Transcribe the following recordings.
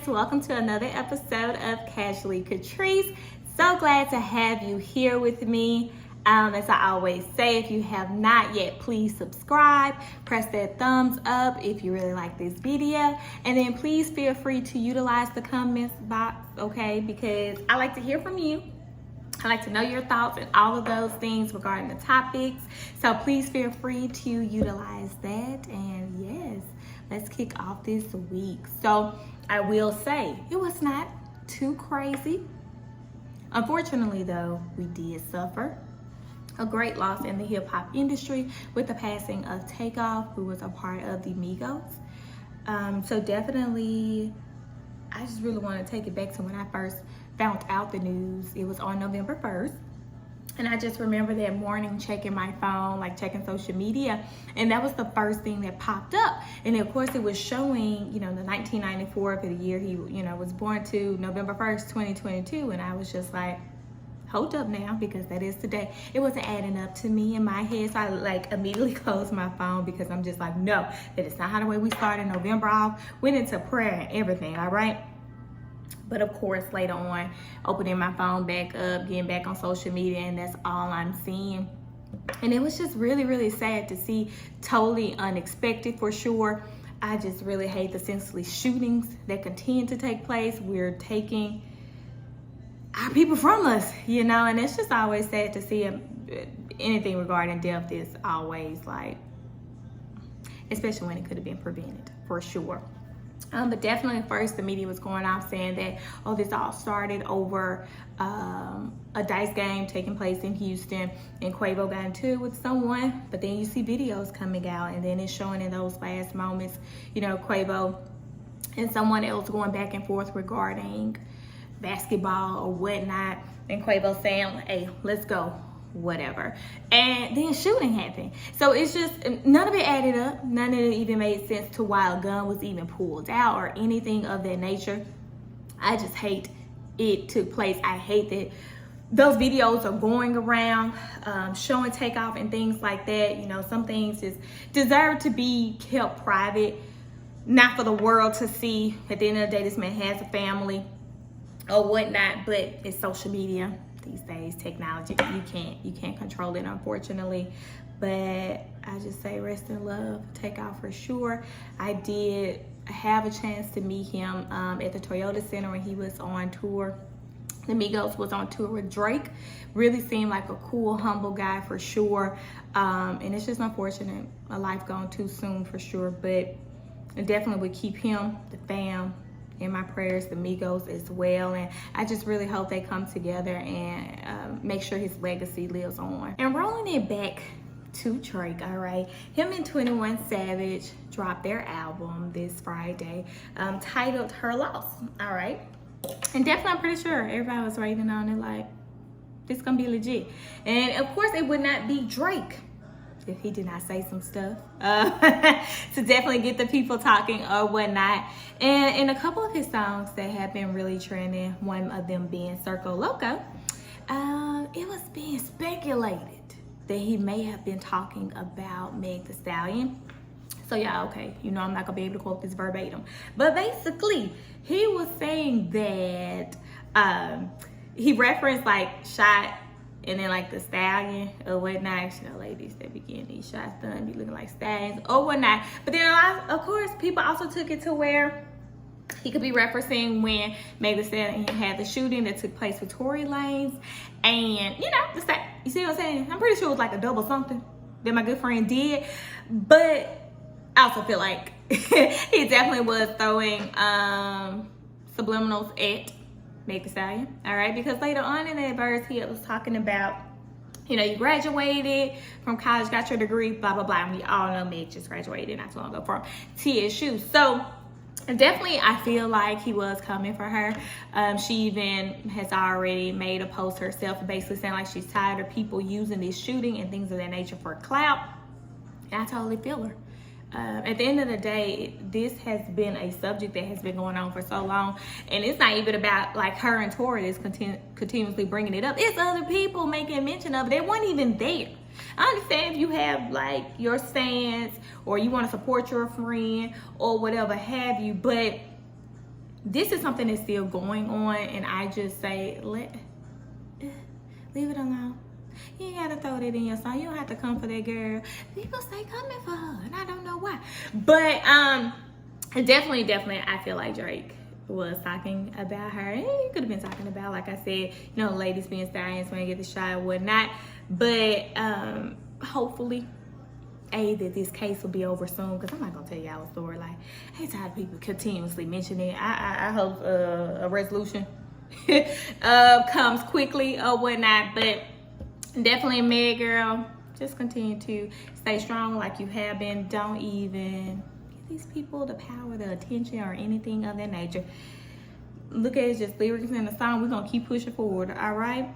guys, welcome to another episode of Casually Catrice. So glad to have you here with me. As I always say, if you have not yet, please subscribe, press that thumbs up if you really like this video, and then please feel free to utilize the comments box, okay, because I like to hear from you. I like to know your thoughts and all of those things regarding the topics. So please feel free to utilize that. And yes, let's kick off this week. So I will say it was not too crazy. Unfortunately, though, we did suffer a great loss in the hip hop industry with the passing of TakeOff, who was a part of the Migos. So definitely, I just really want to take it back to when I first found out the news. It was on November 1st. And I just remember that morning checking my phone, like checking social media. And that was the first thing that popped up. And of course it was showing, the 1994 for the year he, was born to, November 1st, 2022. And I was just like, hold up now, because that is today. It wasn't adding up to me in my head. So I immediately closed my phone because I'm just like, no, that is not how the way we started November off. Went into prayer and everything, all right? But of course, later on, opening my phone back up, getting back on social media, and that's all I'm seeing. And it was just really, really sad to see, totally unexpected for sure. I just really hate the senseless shootings that continue to take place. We're taking our people from us, and it's just always sad to see anything regarding death is always like, especially when it could have been prevented, for sure. But definitely first the media was going off saying that, this all started over a dice game taking place in Houston, and Quavo got into it with someone. But then you see videos coming out, and then it's showing in those last moments, Quavo and someone else going back and forth regarding basketball or whatnot, and Quavo saying, hey, let's go, whatever. And then shooting happened. So it's just, none of it added up. None of it even made sense to why a gun was even pulled out or anything of that nature. I just hate it took place. I hate that those videos are going around, showing TakeOff and things like that. Some things just deserve to be kept private, not for the world to see. At the end of the day, this man has a family or whatnot, but it's social media these days, technology, you can't control it, unfortunately. But I just say rest in love, TakeOff for sure. I did have a chance to meet him at the Toyota Center when he was on tour. The Migos was on tour with Drake. Really seemed like a cool, humble guy for sure. And it's just unfortunate, a life gone too soon for sure. But I definitely would keep him, the fam, in my prayers, the Migos as well. And I just really hope they come together and make sure his legacy lives on. And rolling it back to Drake, all right, him and 21 Savage dropped their album this Friday, titled Her Loss, all right. And definitely I'm pretty sure everybody was waiting on it like, this gonna be legit. And of course it would not be Drake if he did not say some stuff to definitely get the people talking or whatnot. And in a couple of his songs that have been really trending, one of them being Circo Loco, it was being speculated that he may have been talking about Meg Thee Stallion. So yeah, okay, I'm not gonna be able to quote this verbatim, but basically he was saying that he referenced like shot and then like the stallion or whatnot. Ladies that be getting these shots done be looking like stallions or whatnot. But then of course, people also took it to where he could be referencing when Meg Thee Stallion had the shooting that took place with Tory Lanez. And you see what I'm saying? I'm pretty sure it was like a double something that my good friend did. But I also feel like he definitely was throwing subliminals at Meg Thee Stallion, all right? Because later on in that verse, he was talking about, you graduated from college, got your degree, blah, blah, blah. And we all know Meg just graduated not too long ago from TSU. So definitely, I feel like he was coming for her. She even has already made a post herself, basically saying like she's tired of people using this shooting and things of that nature for clout. And I totally feel her. At the end of the day, this has been a subject that has been going on for so long, and it's not even about like her and Tory that's continuously bringing it up. It's other people making mention of it. They weren't even there. I understand if you have like your stance or you want to support your friend or whatever have you, but this is something that's still going on, and I just say, leave it alone. You ain't gotta throw that in your song. You don't have to come for that girl. People stay coming for her, and I don't know why. But definitely, I feel like Drake was talking about her. And he could have been talking about, like I said, ladies being stallions when they get the shot and whatnot. But hopefully, that this case will be over soon, because I'm not gonna tell y'all a story. Like, I ain't tired of people continuously mentioning it. I hope a resolution comes quickly or whatnot. But definitely, Meg girl, just continue to stay strong like you have been. Don't even give these people the power, the attention, or anything of that nature. Look at it, just lyrics in the song. We're gonna keep pushing forward, all right?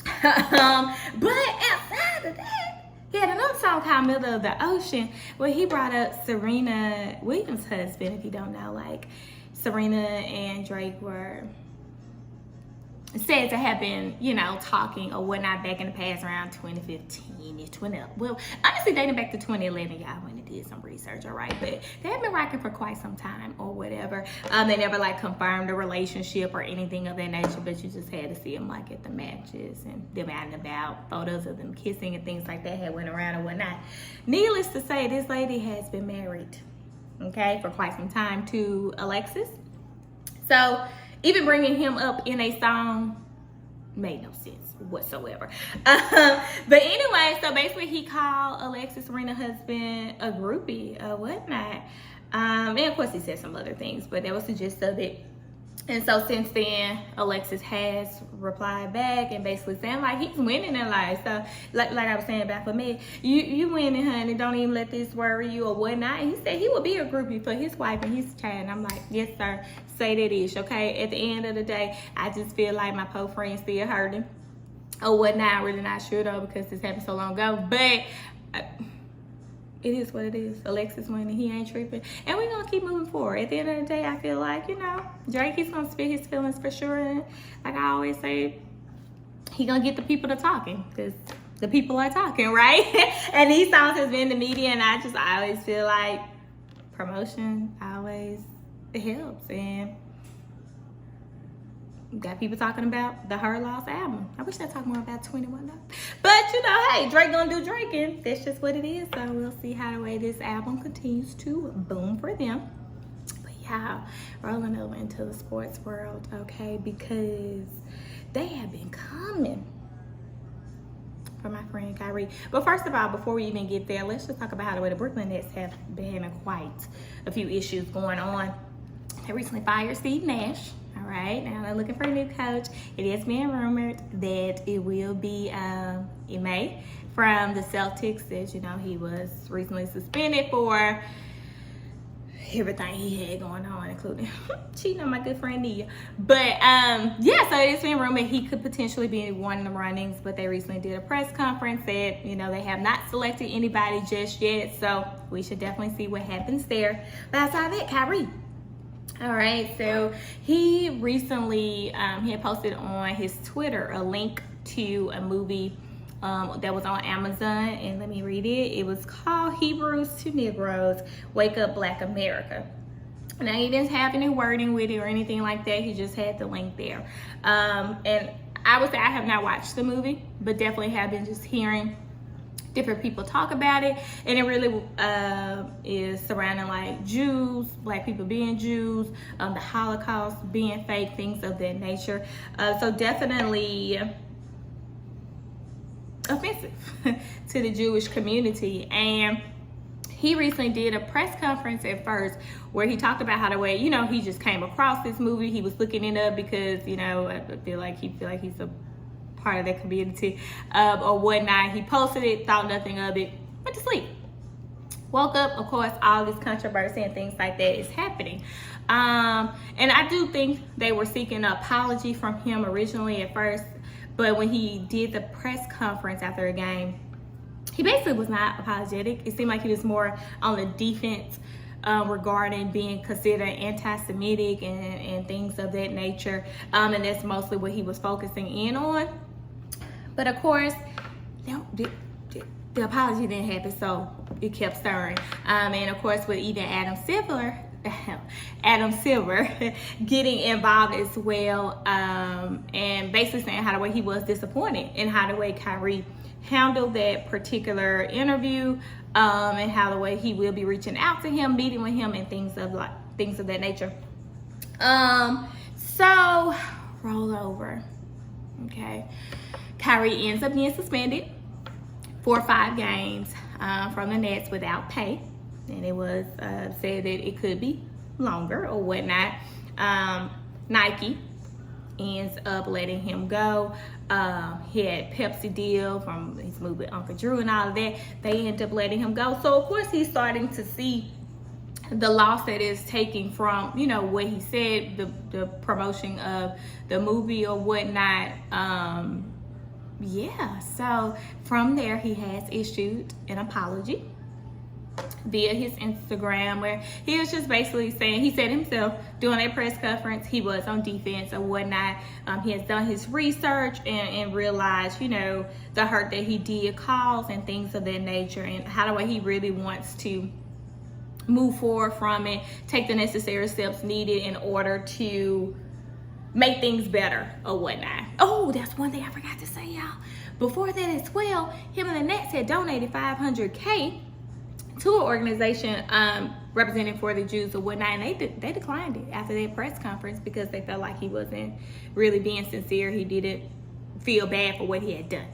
But outside of that, he had another song called Middle of the Ocean, where he brought up Serena Williams' husband. If you don't know, like, Serena and Drake were said to have been, talking or whatnot back in the past, around 2015-ish, well, honestly dating back to 2011. Y'all went and did some research, all right? But they have been rocking for quite some time or whatever. They never confirmed a relationship or anything of that nature, but you just had to see them at the matches and them out and about. Photos of them kissing and things like that had went around and whatnot. Needless to say, this lady has been married, okay, for quite some time to Alexis. So even bringing him up in a song made no sense whatsoever. But anyway, so basically he called Alexis Serena's husband a groupie or whatnot. And of course he said some other things, but that was the gist of it. And so since then, Alexis has replied back and basically saying he's winning in life. So like I was saying about for me, you winning, honey. Don't even let this worry you or whatnot. And he said he would be a groupie for his wife and his child. And I'm like, yes, sir. Say that ish, okay? At the end of the day, I just feel like my poor friend's still hurting or whatnot. I'm really not sure though, because this happened so long ago. But it is what it is. Alexis winning, he ain't tripping. And we're going to keep moving forward. At the end of the day, I feel like, Drake, he's going to spit his feelings for sure. And like I always say, he going to get the people to talking, because the people are talking, right? And these songs has been in the media, and I always feel like promotion always helps. And got people talking about the Her Loss album. I wish I'd talk more about 21 though. But hey, Drake gonna do Drake, and that's just what it is. So we'll see how the way this album continues to boom for them. But yeah, rolling over into the sports world, okay, because they have been coming for my friend Kyrie. But first of all, before we even get there, let's just talk about how the way the Brooklyn Nets have been having quite a few issues going on. They recently fired Steve Nash. All right, now they're looking for a new coach. It is being rumored that it will be Ime from the Celtics. As you know, he was recently suspended for everything he had going on, including cheating on my good friend Nia. But yeah, so it's been rumored he could potentially be one of the runnings, but they recently did a press conference, said, they have not selected anybody just yet, so we should definitely see what happens there. But outside of that, Kyrie. All right, so he recently, he had posted on his Twitter a link to a movie that was on Amazon, and let me read it. It was called Hebrews to Negroes, Wake Up Black America. Now, he didn't have any wording with it or anything like that. He just had the link there. And I would say I have not watched the movie, but definitely have been just hearing different people talk about it, and it really is surrounding Jews, black people being Jews, the Holocaust being fake, things of that nature. So definitely offensive to the Jewish community. And he recently did a press conference at first where he talked about how the way, he just came across this movie. He was looking it up because, I feel like he's a part of that community or whatnot. He posted it, thought nothing of it, went to sleep. Woke up, of course, all this controversy and things like that is happening. And I do think they were seeking an apology from him originally at first, but when he did the press conference after a game, he basically was not apologetic. It seemed like he was more on the defense regarding being considered anti-Semitic and things of that nature. And that's mostly what he was focusing in on. But of course, the apology didn't happen, so it kept stirring. And of course, with even Adam Sandler Adam Silver getting involved as well, and basically saying how the way he was disappointed in how the way Kyrie handled that particular interview, and how the way he will be reaching out to him, meeting with him, and things of that nature. So roll over. Okay, Kyrie ends up getting suspended for 5 games from the Nets without pay, and it was said that it could be longer or whatnot. Nike ends up letting him go. He had Pepsi deal from his move with Uncle Drew and all of that. They end up letting him go. So of course he's starting to see the loss that is taking from, you know, what he said, the promotion of the movie or whatnot. Yeah, so from there he has issued an apology via his Instagram, where he was just basically saying, he said himself during that press conference, he was on defense or whatnot. He has done his research and realized, you know, the hurt that he did cause and things of that nature, and how the way he really wants to move forward from it, take the necessary steps needed in order to make things better or whatnot. Oh, that's one thing I forgot to say, y'all. Before that as well, him and the Nets had donated $500K to an organization representing for the Jews or whatnot, and they declined it after their press conference because they felt like he wasn't really being sincere. He didn't feel bad for what he had done.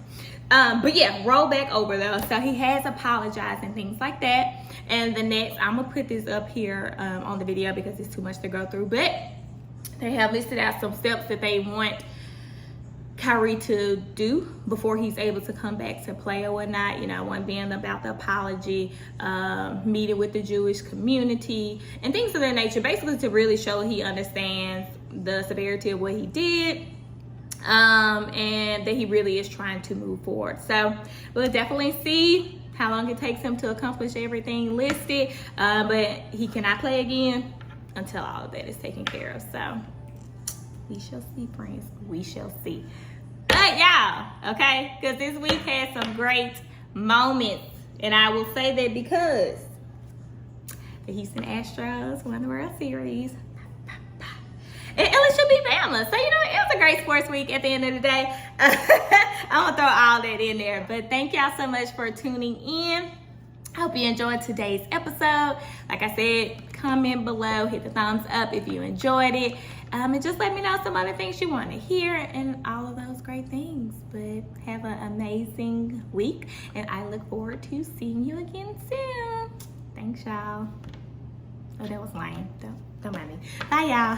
But yeah, roll back over though. So he has apologized and things like that. And the Nets, I'm gonna put this up here on the video because it's too much to go through, but they have listed out some steps that they want Kyrie to do before he's able to come back to play or whatnot. You know, one being about the apology, meeting with the Jewish community, and things of that nature, basically to really show he understands the severity of what he did, and that he really is trying to move forward. So we'll definitely see how long it takes him to accomplish everything listed, but he cannot play again until all of that is taken care of. So we shall see, friends. We shall see. But y'all, okay, because this week had some great moments, and I will say that because the Houston Astros won the World Series, and LSU beat Bama. So, you know, it was a great sports week at the end of the day. I'm going to throw all that in there. But thank y'all so much for tuning in. I hope you enjoyed today's episode. Like I said, comment below, hit the thumbs up if you enjoyed it. And just let me know some other things you want to hear and all of those great things. But have an amazing week, and I look forward to seeing you again soon. Thanks, y'all. Oh, that was lame. Don't mind me. Bye, y'all.